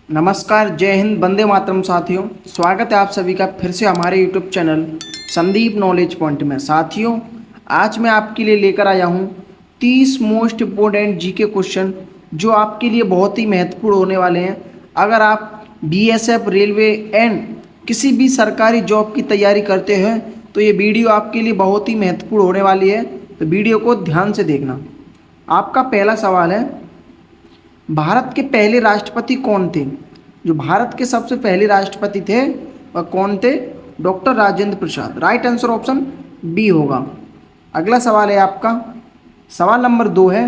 नमस्कार, जय हिंद, वंदे मातरम साथियों। स्वागत है आप सभी का फिर से हमारे YouTube channel Sandeep knowledge point में। साथियों, आज मैं आपके लिए लेकर आया हूँ 30 मोस्ट इम्पोर्टेंट जीके क्वेश्चन जो आपके लिए बहुत ही महत्वपूर्ण होने वाले हैं। अगर आप बीएसएफ, रेलवे एंड किसी भी सरकारी जॉब की तैयारी करते हैं तो ये वीडियो आपके लिए बहुत ही महत्वपूर्ण होने वाली है, तो वीडियो को ध्यान से देखना। आपका पहला सवाल है, भारत के पहले राष्ट्रपति कौन थे? जो भारत के सबसे पहले राष्ट्रपति थे वह कौन थे? Doctor Rajendra Prasad. Right answer option B होगा। अगला सवाल है आपका, सवाल नंबर 2 है,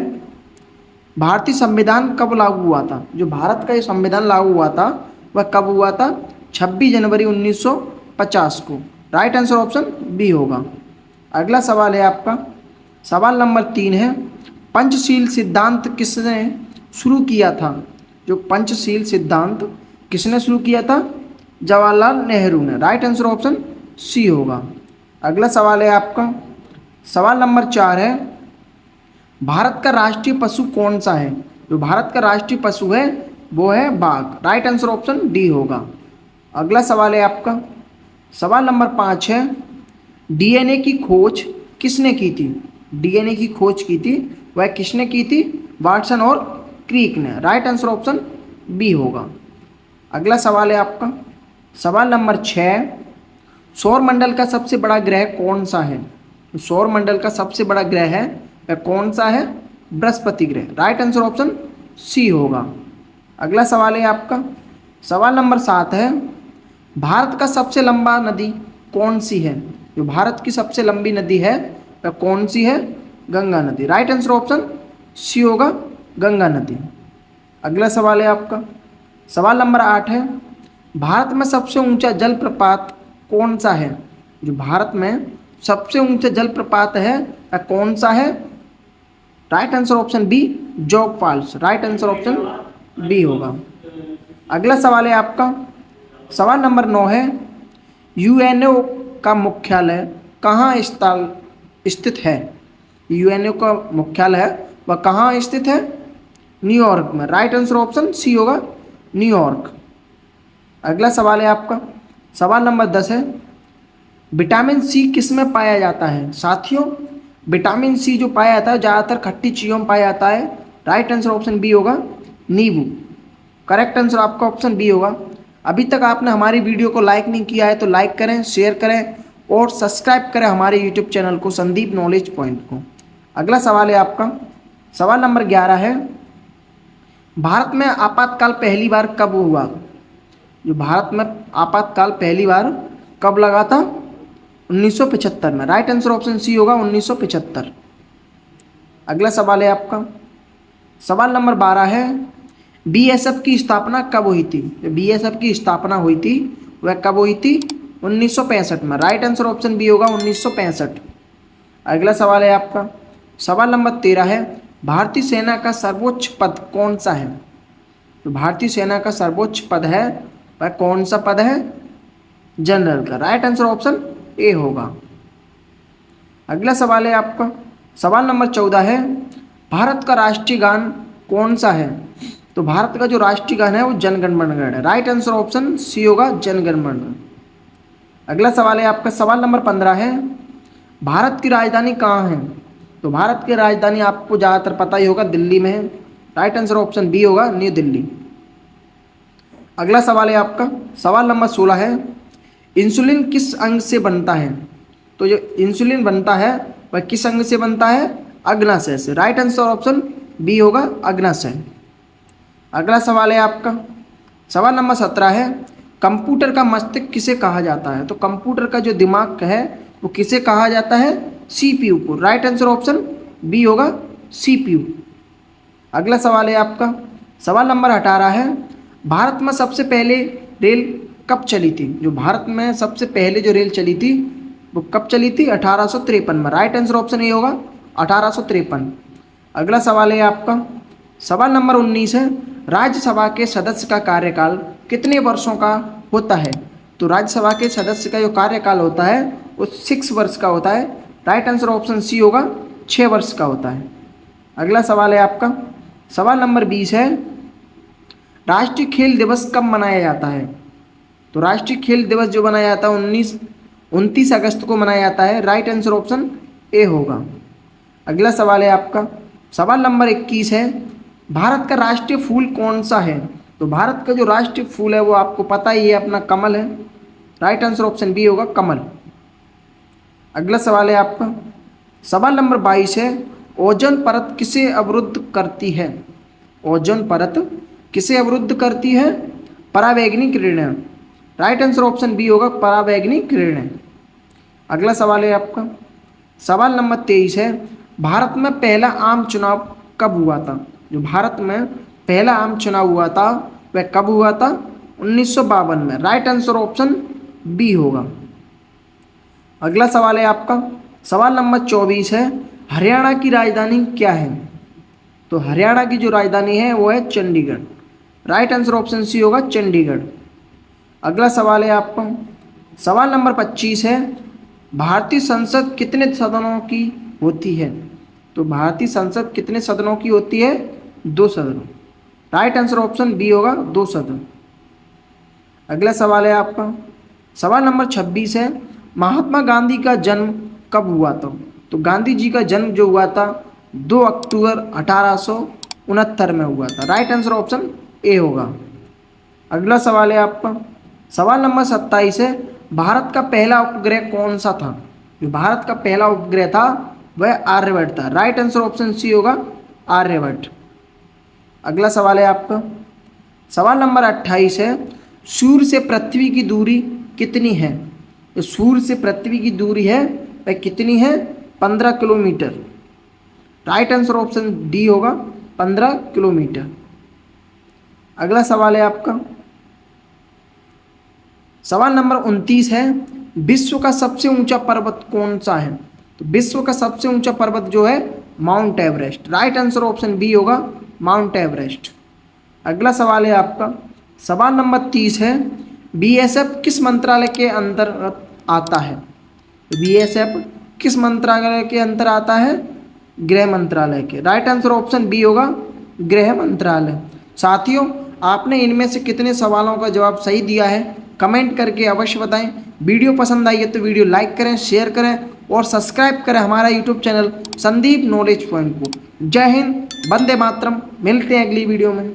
भारतीय संविधान कब लागू हुआ था? जो भारत का ये संविधान लागू हुआ था वह कब हुआ था? 26 जनवरी 1950 को। राइट आंसर ऑप्शन बी होगा। अगला सवाल है आपका, सवाल नंबर 3 है, पंचशील सिद्धांत किसने शुरू किया था? जो पंचशील सिद्धांत किसने शुरू किया था? जवाहरलाल नेहरू ने। राइट आंसर ऑप्शन सी होगा। अगला सवाल है आपका, सवाल नंबर 4 है, भारत का राष्ट्रीय पशु कौन सा है? जो भारत का राष्ट्रीय पशु है वो है बाघ। राइट आंसर ऑप्शन डी होगा। अगला सवाल है आपका, सवाल नंबर 5 है, डीएनए की खोज किसने की थी? डीएनए की खोज की थी वह किसने की थी? वाटसन और क्रिक ने। राइट आंसर ऑप्शन बी होगा। अगला सवाल है आपका, सवाल नंबर 6, सौरमंडल का सबसे बड़ा ग्रह कौन सा है? तो सौरमंडल का सबसे बड़ा ग्रह है वह कौन सा है? बृहस्पति ग्रह। राइट आंसर ऑप्शन सी होगा। अगला सवाल है आपका, सवाल नंबर 7 है, भारत का सबसे लंबा नदी कौन सी है? जो भारत की सबसे लंबी नदी है वह कौन सी है? गंगा नदी। राइट आंसर ऑप्शन सी होगा, गंगा नदी। अगला सवाल है आपका, सवाल नंबर 8 है, भारत में सबसे ऊंचा जलप्रपात कौन सा है? जो भारत में सबसे ऊंचा जलप्रपात है वह कौन सा है? Right answer option B, Jog falls. Right answer option B होगा। अगला सवाल है आपका, सवाल नंबर 9 है, यूएनओ का मुख्यालय कहाँ स्थित है? यूएनओ का मुख्यालय है वह कहाँ स्थित है? न्यूयॉर्क में। राइट आंसर ऑप्शन सी होगा, न्यूयॉर्क। अगला सवाल है आपका, सवाल नंबर 10 है, विटामिन सी किस में पाया जाता है? साथियों, विटामिन सी जो पाया जाता है ज़्यादातर खट्टी चीज़ों में पाया जाता है। राइट आंसर ऑप्शन बी होगा, नींबू। करेक्ट आंसर आपका ऑप्शन बी होगा। अभी तक आपने हमारी वीडियो को लाइक नहीं किया है तो लाइक करें, शेयर करें और सब्सक्राइब करें हमारे यूट्यूब चैनल को, संदीप नॉलेज पॉइंट को। अगला सवाल है आपका, सवाल नंबर 11 है, भारत में आपातकाल पहली बार कब हुआ? जो भारत में आपातकाल पहली बार कब लगा था? 1975 में। राइट आंसर ऑप्शन सी होगा, 1975। अगला सवाल है आपका, सवाल नंबर 12 है, बीएसएफ की स्थापना कब हुई थी? बीएसएफ की स्थापना हुई थी वह कब हुई थी? 1965 में। राइट आंसर ऑप्शन बी होगा, 1965। अगला सवाल है आपका, सवाल नंबर 13 है, भारतीय सेना का सर्वोच्च पद कौन सा है? तो भारतीय सेना का सर्वोच्च पद है वह कौन सा पद है? जनरल का। राइट आंसर ऑप्शन ए होगा। अगला सवाल है आपका, सवाल नंबर 14 है, भारत का राष्ट्रीय गान कौन सा है? तो भारत का जो राष्ट्रीय गान है वो जन गण मन गण है। राइट आंसर ऑप्शन सी होगा, जन गण मन गण। अगला सवाल है आपका, सवाल नंबर 15 है, भारत की राजधानी कहाँ है? तो भारत की राजधानी आपको ज़्यादातर पता ही होगा, दिल्ली में है। राइट आंसर ऑप्शन बी होगा, न्यू दिल्ली। अगला सवाल है आपका, सवाल नंबर 16 है, इंसुलिन किस अंग से बनता है? तो जो इंसुलिन बनता है वह किस अंग से बनता है? अग्नाशय से। राइट आंसर ऑप्शन बी होगा, अग्नाशय। अगला सवाल है आपका, सवाल नंबर 17 है, कंप्यूटर का मस्तिष्क किसे कहा जाता है? तो कंप्यूटर का जो दिमाग है वो किसे कहा जाता है? सीपीयू को। राइट आंसर ऑप्शन बी होगा, सीपीयू। अगला सवाल है आपका, सवाल नंबर 18 है, भारत में सबसे पहले रेल कब चली थी? जो भारत में सबसे पहले जो रेल चली थी वो कब चली थी? 1853 में। राइट आंसर ऑप्शन ए होगा, 1853। अगला सवाल है आपका, सवाल नंबर 19 है, राज्यसभा के सदस्य का कार्यकाल कितने वर्षों का होता है? तो राज्यसभा के सदस्य का जो कार्यकाल होता है वो 6 वर्ष का होता है। राइट आंसर ऑप्शन सी होगा, 6 वर्ष का होता है। अगला सवाल है आपका, सवाल नंबर 20 है, राष्ट्रीय खेल दिवस कब मनाया जाता है? तो राष्ट्रीय खेल दिवस जो मनाया जाता है 29 अगस्त को मनाया जाता है। राइट आंसर ऑप्शन ए होगा। अगला सवाल है आपका, सवाल नंबर 21 है, भारत का राष्ट्रीय फूल कौन सा है? तो भारत का जो राष्ट्रीय फूल है वो आपको पता ही है, अपना कमल है। राइट आंसर ऑप्शन बी होगा, कमल। अगला सवाल है आपका, सवाल नंबर 22 है, ओजोन परत किसे अवरुद्ध करती है? ओजोन परत किसे अवरुद्ध करती है? परावैंगनी किरणें। राइट आंसर ऑप्शन बी होगा, परावैंगनी किरणें। अगला सवाल है आपका, सवाल नंबर 23 है, भारत में पहला आम चुनाव कब हुआ था? जो भारत में पहला आम चुनाव हुआ था वह कब हुआ था? 1952 में। राइट आंसर ऑप्शन बी होगा। अगला सवाल है आपका, सवाल नंबर 24 है, हरियाणा की राजधानी क्या है? तो हरियाणा की जो राजधानी है वो है Chandigarh. Right answer option C होगा, चंडीगढ़। अगला सवाल है आपका, सवाल नंबर 25 है, भारतीय संसद कितने सदनों की होती है? तो भारतीय संसद कितने सदनों की होती है? 2 सदनों। राइट आंसर ऑप्शन बी होगा, 2 सदन। अगला सवाल है आपका, सवाल नंबर 26 है, महात्मा गांधी का जन्म कब हुआ था? तो गांधी जी का जन्म जो हुआ था 2 अक्टूबर 1869 में हुआ था। राइट आंसर ऑप्शन ए होगा। अगला सवाल है आपका, सवाल नंबर 27 है, भारत का पहला उपग्रह कौन सा था? जो भारत का पहला उपग्रह था वह आर्यभट्ट था। राइट आंसर ऑप्शन सी होगा, आर्यभट्ट। अगला सवाल है आपका, सवाल नंबर 28 है, सूर्य से पृथ्वी की दूरी कितनी है? तो सूर्य से पृथ्वी की दूरी है वह कितनी है? 15 kilometre. Right answer option D होगा, 15 किलोमीटर। अगला सवाल है आपका, सवाल नंबर 29 है, विश्व का सबसे ऊंचा पर्वत कौन सा है? तो विश्व का सबसे ऊंचा पर्वत जो है Mount Everest. Right answer option B होगा, माउंट एवरेस्ट। अगला सवाल है आपका, सवाल नंबर 30 है, बीएसएफ किस मंत्रालय के अंतर्गत आता है? बीएसएफ किस मंत्रालय के अंतर आता है? गृह मंत्रालय के। राइट आंसर ऑप्शन बी होगा, गृह मंत्रालय। साथियों, आपने इनमें से कितने सवालों का जवाब सही दिया है कमेंट करके अवश्य बताएं। वीडियो पसंद आई है तो वीडियो लाइक करें, शेयर करें और सब्सक्राइब करें हमारा YouTube channel Sandeep knowledge point को। जय हिंद, वंदे मातरम। मिलते हैं अगली वीडियो में।